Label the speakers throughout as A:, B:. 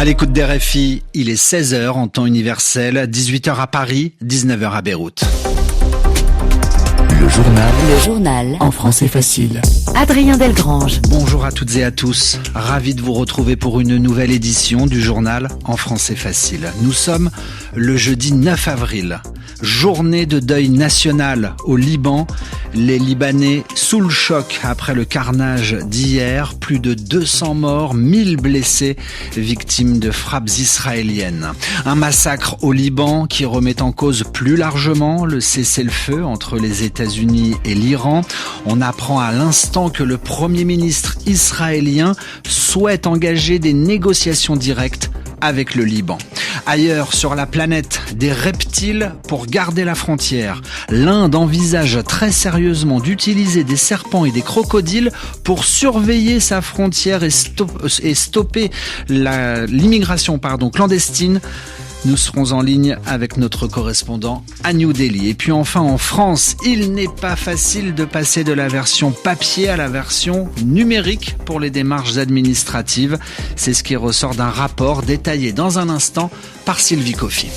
A: À l'écoute d'RFI, il est 16h en temps universel, 18h à Paris, 19h à Beyrouth.
B: Le journal en français facile.
C: Adrien Delgrange.
A: Bonjour à toutes et à tous. Ravi de vous retrouver pour une nouvelle édition du journal en français facile. Nous sommes le jeudi 9 avril. Journée de deuil national au Liban. Les Libanais sous le choc après le carnage d'hier. Plus de 200 morts, 1000 blessés, victimes de frappes israéliennes. Un massacre au Liban qui remet en cause plus largement le cessez-le-feu entre les États-Unis et l'Iran. On apprend à l'instant que le Premier ministre israélien souhaite engager des négociations directes avec le Liban. Ailleurs sur la planète, des reptiles pour garder la frontière. L'Inde envisage très sérieusement d'utiliser des serpents et des crocodiles pour surveiller sa frontière et stopper l'immigration clandestine. Nous serons en ligne avec notre correspondant à New Delhi. Et puis enfin en France, il n'est pas facile de passer de la version papier à la version numérique pour les démarches administratives. C'est ce qui ressort d'un rapport détaillé dans un instant par Sylvie Coffy.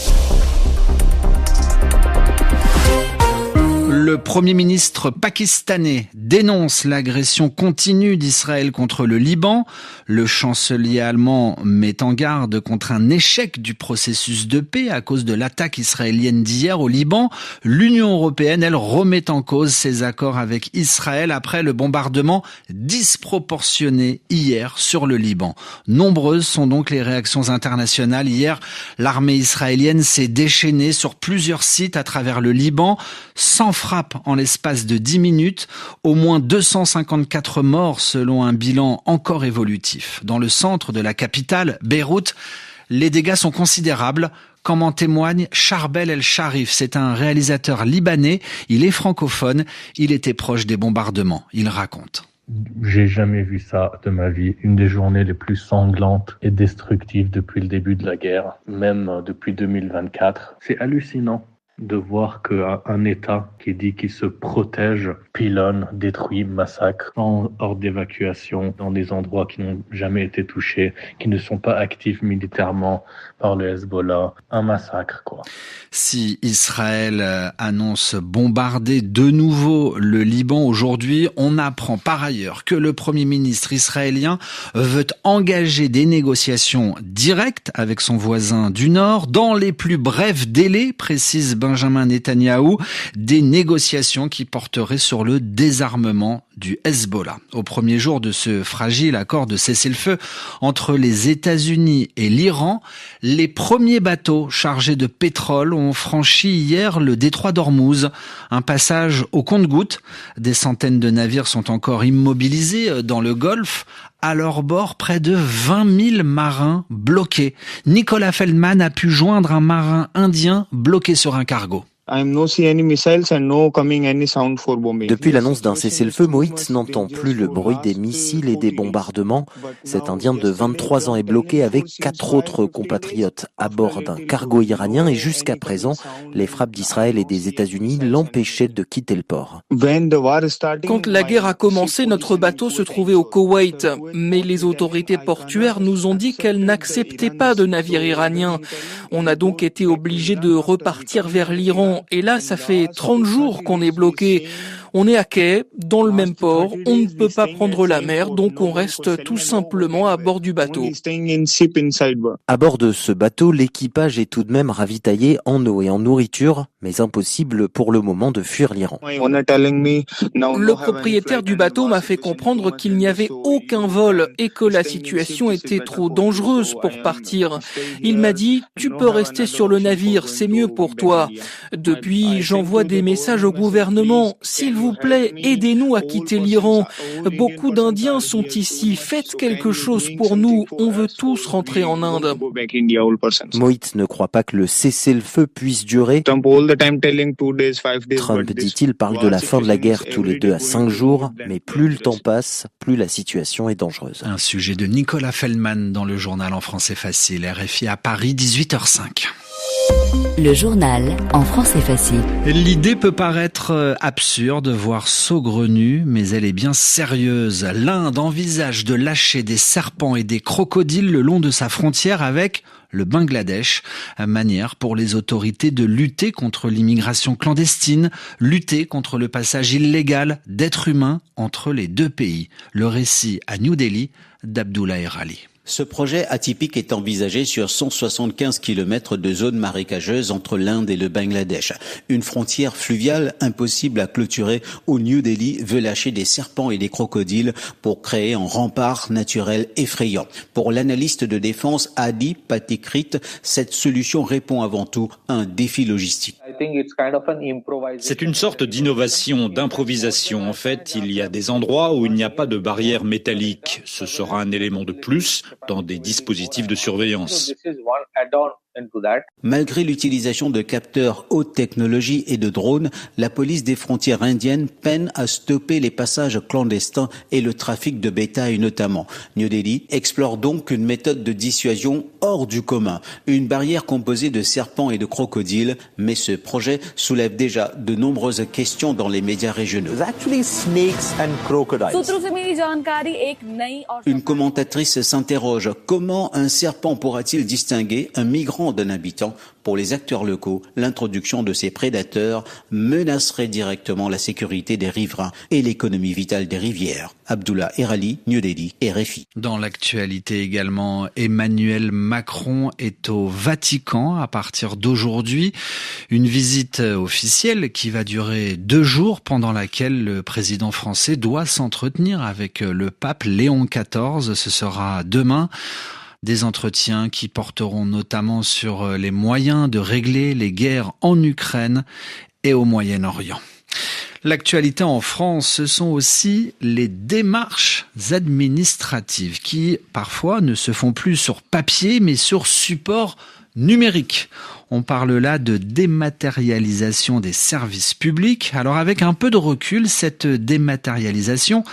A: Le Premier ministre pakistanais dénonce l'agression continue d'Israël contre le Liban. Le chancelier allemand met en garde contre un échec du processus de paix à cause de l'attaque israélienne d'hier au Liban. L'Union européenne, elle, remet en cause ses accords avec Israël après le bombardement disproportionné hier sur le Liban. Nombreuses sont donc les réactions internationales. Hier, l'armée israélienne s'est déchaînée sur plusieurs sites à travers le Liban, sans frappe en l'espace de 10 minutes, au moins 254 morts selon un bilan encore évolutif. Dans le centre de la capitale, Beyrouth, les dégâts sont considérables, comme en témoigne Charbel El Sharif. C'est un réalisateur libanais, il est francophone, il était proche des bombardements. Il raconte.
D: J'ai jamais vu ça de ma vie. Une des journées les plus sanglantes et destructives depuis le début de la guerre, même depuis 2024. C'est hallucinant de voir qu'un État qui dit qu'il se protège, pilonne, détruit, massacre, en hors d'évacuation, dans des endroits qui n'ont jamais été touchés, qui ne sont pas actifs militairement par le Hezbollah. Un massacre, quoi.
A: Si Israël annonce bombarder de nouveau le Liban aujourd'hui, on apprend par ailleurs que le Premier ministre israélien veut engager des négociations directes avec son voisin du Nord dans les plus brefs délais, précise Benjamin Netanyahou, des négociations qui porteraient sur le désarmement du Hezbollah. Au premier jour de ce fragile accord de cessez-le-feu entre les États-Unis et l'Iran, les premiers bateaux chargés de pétrole ont franchi hier le détroit d'Ormuz, un passage au compte-gouttes. Des centaines de navires sont encore immobilisés dans le Golfe. À leur bord, près de 20 000 marins bloqués. Nicolas Feldman a pu joindre un marin indien bloqué sur un cargo.
E: Depuis l'annonce d'un cessez-le-feu, Moït n'entend plus le bruit des missiles et des bombardements. Cet Indien de 23 ans est bloqué avec 4 autres compatriotes à bord d'un cargo iranien et jusqu'à présent, les frappes d'Israël et des États-Unis l'empêchaient de quitter le port.
F: Quand la guerre a commencé, notre bateau se trouvait au Koweït, mais les autorités portuaires nous ont dit qu'elles n'acceptaient pas de navires iraniens. On a donc été obligés de repartir vers l'Iran. Et là, ça fait 30 jours qu'on est bloqué. On est à quai, dans le même port, on ne peut pas prendre la mer, donc on reste tout simplement à bord du bateau.
E: À bord de ce bateau, l'équipage est tout de même ravitaillé en eau et en nourriture, mais impossible pour le moment de fuir l'Iran.
F: Le propriétaire du bateau m'a fait comprendre qu'il n'y avait aucun vol et que la situation était trop dangereuse pour partir. Il m'a dit « Tu peux rester sur le navire, c'est mieux pour toi ». Depuis, j'envoie des messages au gouvernement. S'il vous plaît, aidez-nous à quitter l'Iran. Beaucoup d'Indiens sont ici. Faites quelque chose pour nous. On veut tous rentrer en Inde.
E: Moït ne croit pas que le cessez-le-feu puisse durer. Trump, dit-il, parle de la fin de la guerre tous les 2 à 5 jours. Mais plus le temps passe, plus la situation est dangereuse.
A: Un sujet de Nicolas Feldman dans le journal en français facile. RFI à Paris, 18h05.
B: Le journal en français facile.
A: L'idée peut paraître absurde, voire saugrenue, mais elle est bien sérieuse. L'Inde envisage de lâcher des serpents et des crocodiles le long de sa frontière avec le Bangladesh, manière pour les autorités de lutter contre l'immigration clandestine, lutter contre le passage illégal d'êtres humains entre les deux pays. Le récit à New Delhi d'Abdullah Erali.
C: Ce projet atypique est envisagé sur 175 km de zone marécageuse entre l'Inde et le Bangladesh. Une frontière fluviale impossible à clôturer où New Delhi veut lâcher des serpents et des crocodiles pour créer un rempart naturel effrayant. Pour l'analyste de défense Adi Patikrit, cette solution répond avant tout à un défi logistique.
G: C'est une sorte d'innovation, d'improvisation. En fait, il y a des endroits où il n'y a pas de barrière métallique. Ce sera un élément de plus dans des dispositifs de surveillance.
C: Malgré l'utilisation de capteurs haute technologie et de drones, la police des frontières indiennes peine à stopper les passages clandestins et le trafic de bétail notamment. New Delhi explore donc une méthode de dissuasion hors du commun, une barrière composée de serpents et de crocodiles, mais ce projet soulève déjà de nombreuses questions dans les médias régionaux. Une commentatrice s'interroge, comment un serpent pourra-t-il distinguer un migrant d'un habitant? Pour les acteurs locaux, l'introduction de ces prédateurs menacerait directement la sécurité des riverains et l'économie vitale des rivières. Abdullah Erali, New Delhi, RFI.
A: Dans l'actualité également, Emmanuel Macron est au Vatican à partir d'aujourd'hui. Une visite officielle qui va durer 2 jours pendant laquelle le président français doit s'entretenir avec le pape Léon XIV. Ce sera demain. Des entretiens qui porteront notamment sur les moyens de régler les guerres en Ukraine et au Moyen-Orient. L'actualité en France, ce sont aussi les démarches administratives qui, parfois, ne se font plus sur papier, mais sur support numérique. On parle là de dématérialisation des services publics. Alors, avec un peu de recul, cette dématérialisation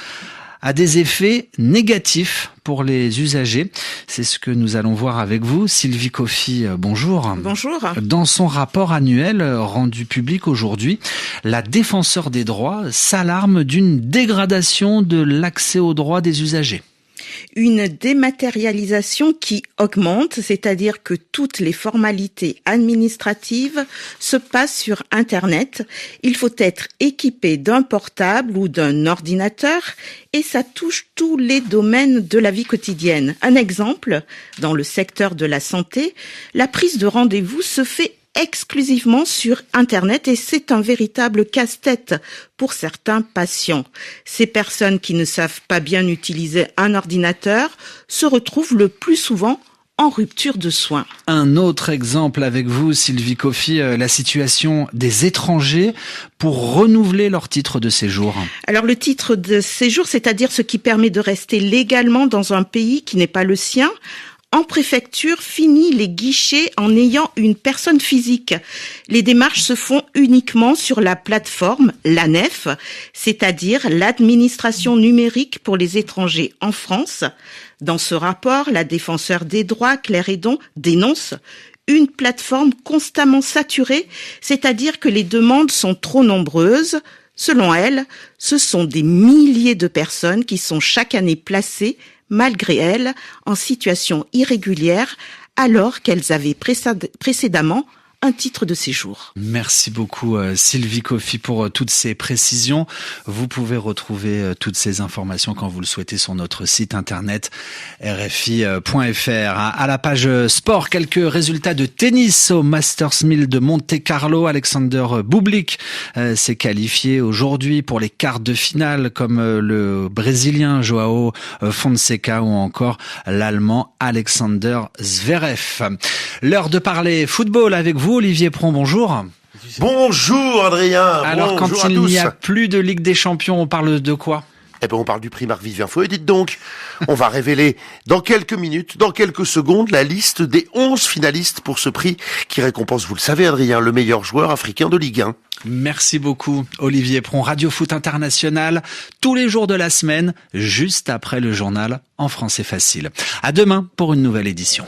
A: a des effets négatifs pour les usagers. C'est ce que nous allons voir avec vous. Sylvie Coffy, bonjour.
H: Bonjour.
A: Dans son rapport annuel rendu public aujourd'hui, la Défenseure des droits s'alarme d'une dégradation de l'accès aux droits des usagers.
H: Une dématérialisation qui augmente, c'est-à-dire que toutes les formalités administratives se passent sur Internet. Il faut être équipé d'un portable ou d'un ordinateur et ça touche tous les domaines de la vie quotidienne. Un exemple, dans le secteur de la santé, la prise de rendez-vous se fait exclusivement sur Internet et c'est un véritable casse-tête pour certains patients. Ces personnes qui ne savent pas bien utiliser un ordinateur se retrouvent le plus souvent en rupture de soins.
A: Un autre exemple avec vous, Sylvie Coffy, la situation des étrangers pour renouveler leur titre de séjour.
H: Alors le titre de séjour, c'est-à-dire ce qui permet de rester légalement dans un pays qui n'est pas le sien. En préfecture, fini les guichets en ayant une personne physique. Les démarches se font uniquement sur la plateforme l'ANEF, c'est-à-dire l'administration numérique pour les étrangers en France. Dans ce rapport, la Défenseure des droits, Claire Hédon, dénonce une plateforme constamment saturée, c'est-à-dire que les demandes sont trop nombreuses. Selon elle, ce sont des milliers de personnes qui sont chaque année placées malgré elles, en situation irrégulière, alors qu'elles avaient précédemment un titre de séjour.
A: Merci beaucoup Sylvie Coffy pour toutes ces précisions. Vous pouvez retrouver toutes ces informations quand vous le souhaitez sur notre site internet rfi.fr. À la page sport, quelques résultats de tennis au Masters 1000 de Monte-Carlo. Alexander Bublik s'est qualifié aujourd'hui pour les quarts de finale comme le Brésilien Joao Fonseca ou encore l'Allemand Alexander Zverev. L'heure de parler football avec vous. Olivier Pron, bonjour.
I: Bonjour Adrien.
A: Alors
I: bonjour
A: quand il n'y a plus de Ligue des Champions, on parle de quoi ?
I: Eh ben on parle du prix Marc-Vivien Faux. Et dites donc, on va révéler dans quelques minutes, dans quelques secondes, la liste des 11 finalistes pour ce prix qui récompense, vous le savez Adrien, le meilleur joueur africain de Ligue 1.
A: Merci beaucoup Olivier Pron. Radio Foot International, tous les jours de la semaine, juste après le journal en français facile. À demain pour une nouvelle édition.